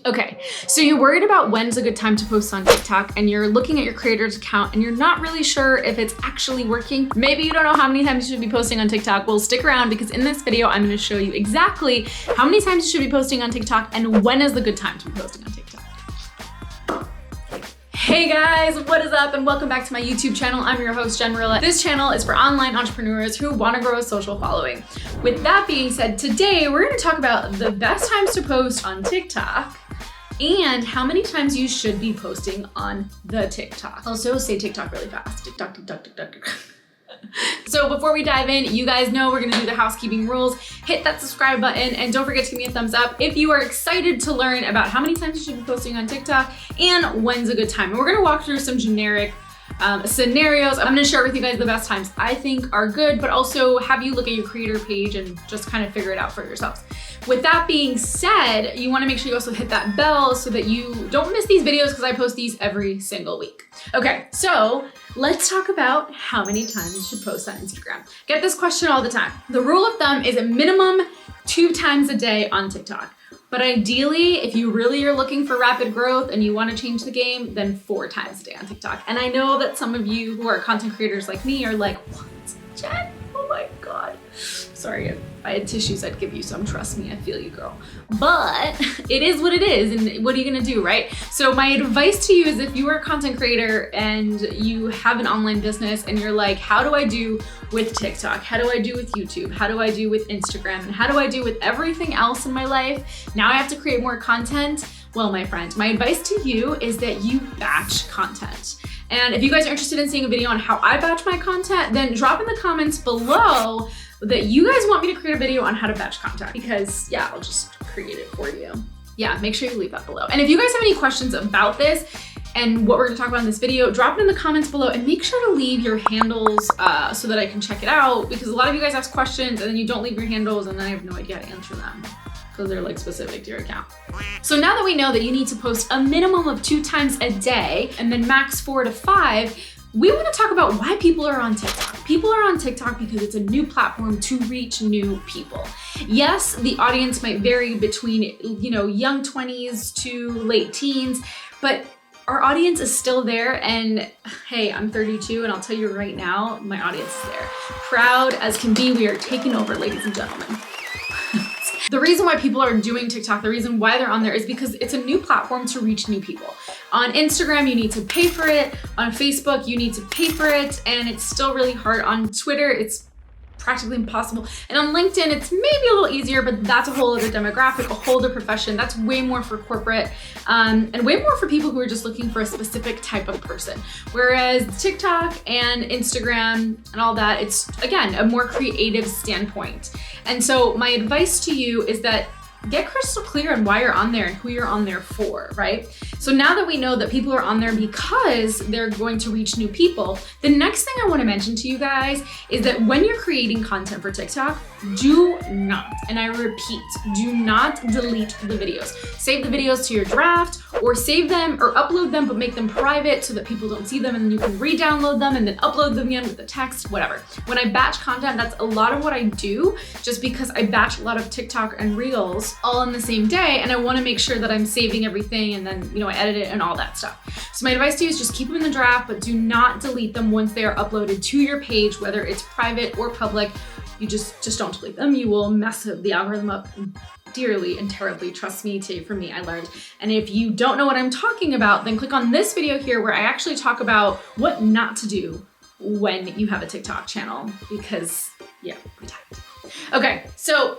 Okay, so you're worried about when's a good time to post on TikTok and you're looking at your creator's account and you're not really sure if it's actually working. Maybe you don't know how many times you should be posting on TikTok. Well, stick around because in this video, I'm gonna show you exactly how many times you should be posting on TikTok and when is the good time to be posting on TikTok. Hey guys, what is up and welcome back to my YouTube channel. I'm your host, Jen Marilla. This channel is for online entrepreneurs who wanna grow a social following. With that being said, today we're gonna talk about the best times to post on TikTok and how many times you should be posting on the TikTok. Also, say TikTok really fast. TikTok, TikTok, TikTok, TikTok. So before we dive in, you guys know we're gonna do the housekeeping rules. Hit that subscribe button and don't forget to give me a thumbs up if you are excited to learn about how many times you should be posting on TikTok and when's a good time. And we're gonna walk through some generic scenarios. I'm gonna share with you guys the best times I think are good, but also have you look at your creator page and just kind of figure it out for yourselves. With that being said, you wanna make sure you also hit that bell so that you don't miss these videos because I post these every single week. Okay, so let's talk about how many times you should post on Instagram. Get this question all the time. The rule of thumb is a minimum 2 times a day on TikTok. But ideally, if you really are looking for rapid growth and you want to change the game, then 4 times a day on TikTok. And I know that some of you who are content creators like me are like, what, Jen? Oh my God. Sorry, if I had tissues, I'd give you some. Trust me, I feel you, girl. But it is what it is, and what are you gonna do, right? So my advice to you is if you are a content creator and you have an online business and you're like, how do I do with TikTok? How do I do with YouTube? How do I do with Instagram? And how do I do with everything else in my life? Now I have to create more content. Well, my friend, my advice to you is that you batch content. And if you guys are interested in seeing a video on how I batch my content, then drop in the comments below that you guys want me to create a video on how to batch content, because yeah, I'll just create it for you. Yeah, make sure you leave that below. And if you guys have any questions about this and what we're gonna talk about in this video, drop it in the comments below and make sure to leave your handles so that I can check it out, because a lot of you guys ask questions and then you don't leave your handles and then I have no idea how to answer them because they're like specific to your account. So now that we know that you need to post a minimum of 2 times a day and then max 4 to 5, we want to talk about why people are on TikTok. People are on TikTok because it's a new platform to reach new people. Yes, the audience might vary between, young 20s to late teens, but our audience is still there. And hey, I'm 32 and I'll tell you right now, my audience is there. Proud as can be, we are taking over, ladies and gentlemen. The reason why people are doing TikTok, the reason why they're on there is because it's a new platform to reach new people. On Instagram, you need to pay for it. On Facebook, you need to pay for it. And it's still really hard. On Twitter, it's practically impossible. And on LinkedIn, it's maybe a little easier, but that's a whole other demographic, a whole other profession. That's way more for corporate and way more for people who are just looking for a specific type of person. Whereas TikTok and Instagram and all that, it's again, a more creative standpoint. And so my advice to you is that get crystal clear on why you're on there and who you're on there for, right? So now that we know that people are on there because they're going to reach new people, the next thing I want to mention to you guys is that when you're creating content for TikTok, do not, and I repeat, do not delete the videos. Save the videos to your draft or save them or upload them, but make them private so that people don't see them and then you can re-download them and then upload them again with the text, whatever. When I batch content, that's a lot of what I do just because I batch a lot of TikTok and Reels all in the same day, and I want to make sure that I'm saving everything and then I edit it and all that stuff. So my advice to you is just keep them in the draft, but do not delete them once they are uploaded to your page, whether it's private or public. You just don't delete them. You will mess the algorithm up dearly and terribly. Trust me, for me, I learned. And if you don't know what I'm talking about, then click on this video here where I actually talk about what not to do when you have a TikTok channel, because yeah, we typed. Okay, so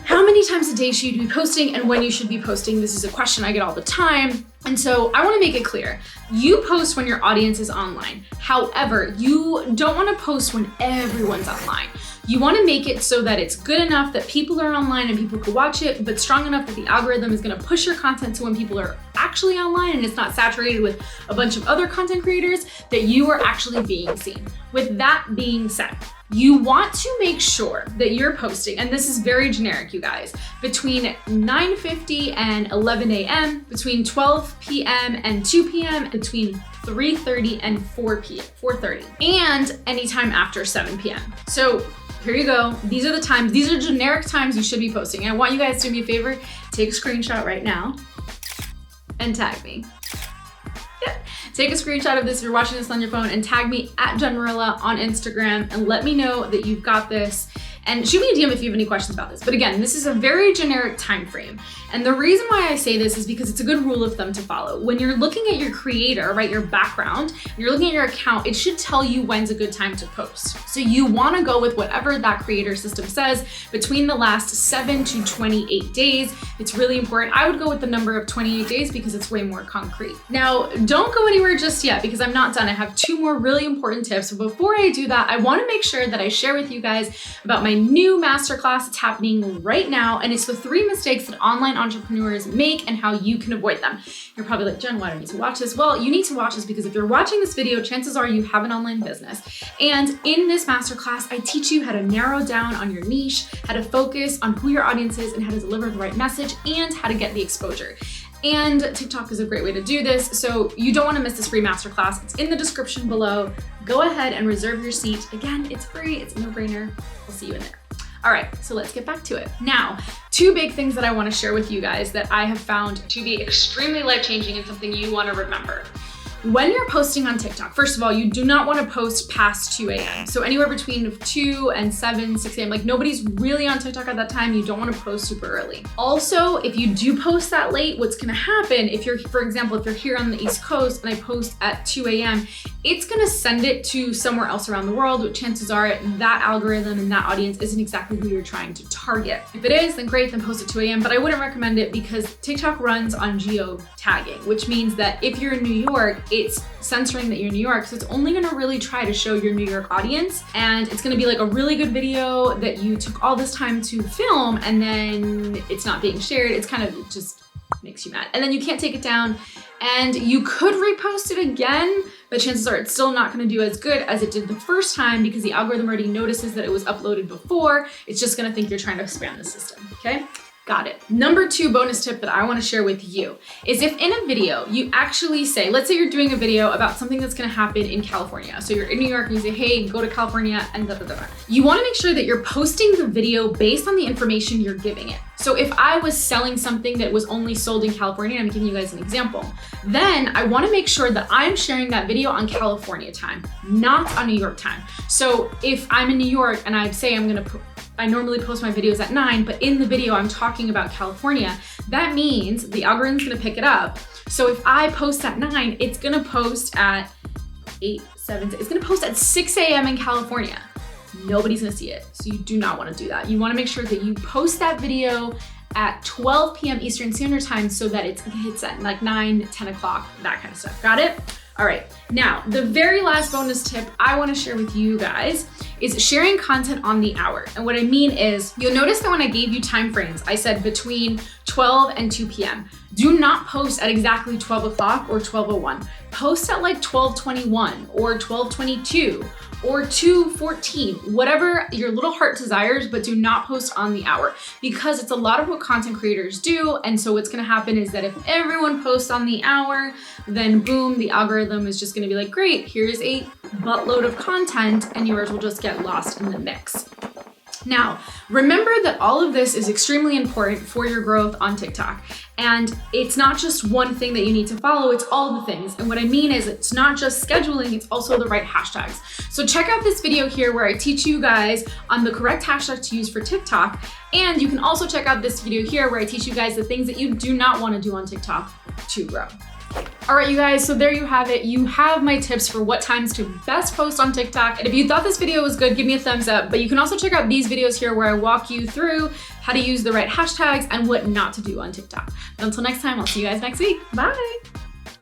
how many times a day should you be posting and when you should be posting? This is a question I get all the time. And so I want to make it clear. You post when your audience is online. However, you don't want to post when everyone's online. You want to make it so that it's good enough that people are online and people can watch it, but strong enough that the algorithm is going to push your content to when people are actually online and it's not saturated with a bunch of other content creators, that you are actually being seen. With that being said, you want to make sure that you're posting, and this is very generic, you guys, between 9:50 and 11 a.m., between 12 p.m. and 2 p.m., between 3:30 and 4:30, and anytime after 7 p.m. So here you go. These are the times, these are generic times you should be posting. And I want you guys to do me a favor, take a screenshot right now. and tag me. Yep. Take a screenshot of this if you're watching this on your phone and tag me at Jenmarilla on Instagram and let me know that you've got this. And shoot me a DM if you have any questions about this. But again, this is a very generic time frame. And the reason why I say this is because it's a good rule of thumb to follow. When you're looking at your creator, right, your background, and you're looking at your account, it should tell you when's a good time to post. So you wanna go with whatever that creator system says between the last 7 to 28 days. It's really important. I would go with the number of 28 days because it's way more concrete. Now, don't go anywhere just yet because I'm not done. I have 2 more really important tips. So before I do that, I wanna make sure that I share with you guys about my new masterclass. It's happening right now, and it's the 3 mistakes that online entrepreneurs make and how you can avoid them. You're probably like, Jen, why do I need to watch this? Well, you need to watch this because if you're watching this video, chances are you have an online business. And in this masterclass, I teach you how to narrow down on your niche, how to focus on who your audience is and how to deliver the right message and how to get the exposure. And TikTok is a great way to do this, so you don't want to miss this free masterclass. It's in the description below. Go ahead and reserve your seat. Again, it's free, it's a no-brainer. We'll see you in there. All right, so let's get back to it. Now, 2 big things that I want to share with you guys that I have found to be extremely life-changing and something you want to remember. When you're posting on TikTok, first of all, you do not want to post past 2 a.m. So anywhere between 2 and 7, 6 a.m. Like nobody's really on TikTok at that time. You don't want to post super early. Also, if you do post that late, what's going to happen if you're, for example, if you're here on the East Coast and I post at 2 a.m., it's going to send it to somewhere else around the world, which chances are that algorithm and that audience isn't exactly who you're trying to target. If it is, then great, then post at 2 a.m. But I wouldn't recommend it because TikTok runs on geo-tagging, which means that if you're in New York, it's censoring that you're in New York. So it's only gonna really try to show your New York audience. And it's gonna be like a really good video that you took all this time to film and then it's not being shared. It's kind of, it just makes you mad. And then you can't take it down and you could repost it again, but chances are it's still not gonna do as good as it did the first time because the algorithm already notices that it was uploaded before. It's just gonna think you're trying to spam the system, okay? Got it. Number 2 bonus tip that I want to share with you is if in a video you actually say, let's say you're doing a video about something that's going to happen in California. So you're in New York and you say, hey, go to California and da da da. You want to make sure that you're posting the video based on the information you're giving it. So if I was selling something that was only sold in California, I'm giving you guys an example, then I want to make sure that I'm sharing that video on California time, not on New York time. So if I'm in New York and I say I normally post my videos at 9, but in the video I'm talking about California, that means the algorithm's gonna pick it up. So if I post at 9, it's gonna post at 8, 7, it's gonna post at 6 a.m. in California. Nobody's gonna see it. So you do not wanna do that. You wanna make sure that you post that video at 12 p.m. Eastern Standard Time so that it hits at like 9, 10 o'clock, that kind of stuff. Got it? All right, now the very last bonus tip I wanna share with you guys is sharing content on the hour. And what I mean is, you'll notice that when I gave you time frames, I said between 12 and 2 p.m. Do not post at exactly 12 o'clock or 12:01. Post at like 12:21 or 12:22 or 2:14, whatever your little heart desires, but do not post on the hour because it's a lot of what content creators do. And so what's gonna happen is that if everyone posts on the hour, then boom, the algorithm is just gonna be like, great, here's a buttload of content and yours will just get lost in the mix. Now, remember that all of this is extremely important for your growth on TikTok. And it's not just one thing that you need to follow, it's all the things. And what I mean is it's not just scheduling, it's also the right hashtags. So check out this video here where I teach you guys on the correct hashtag to use for TikTok. And you can also check out this video here where I teach you guys the things that you do not want to do on TikTok to grow. All right, you guys, so there you have it. You have my tips for what times to best post on TikTok. And if you thought this video was good, give me a thumbs up. But you can also check out these videos here where I walk you through how to use the right hashtags and what not to do on TikTok. But until next time, I'll see you guys next week. Bye.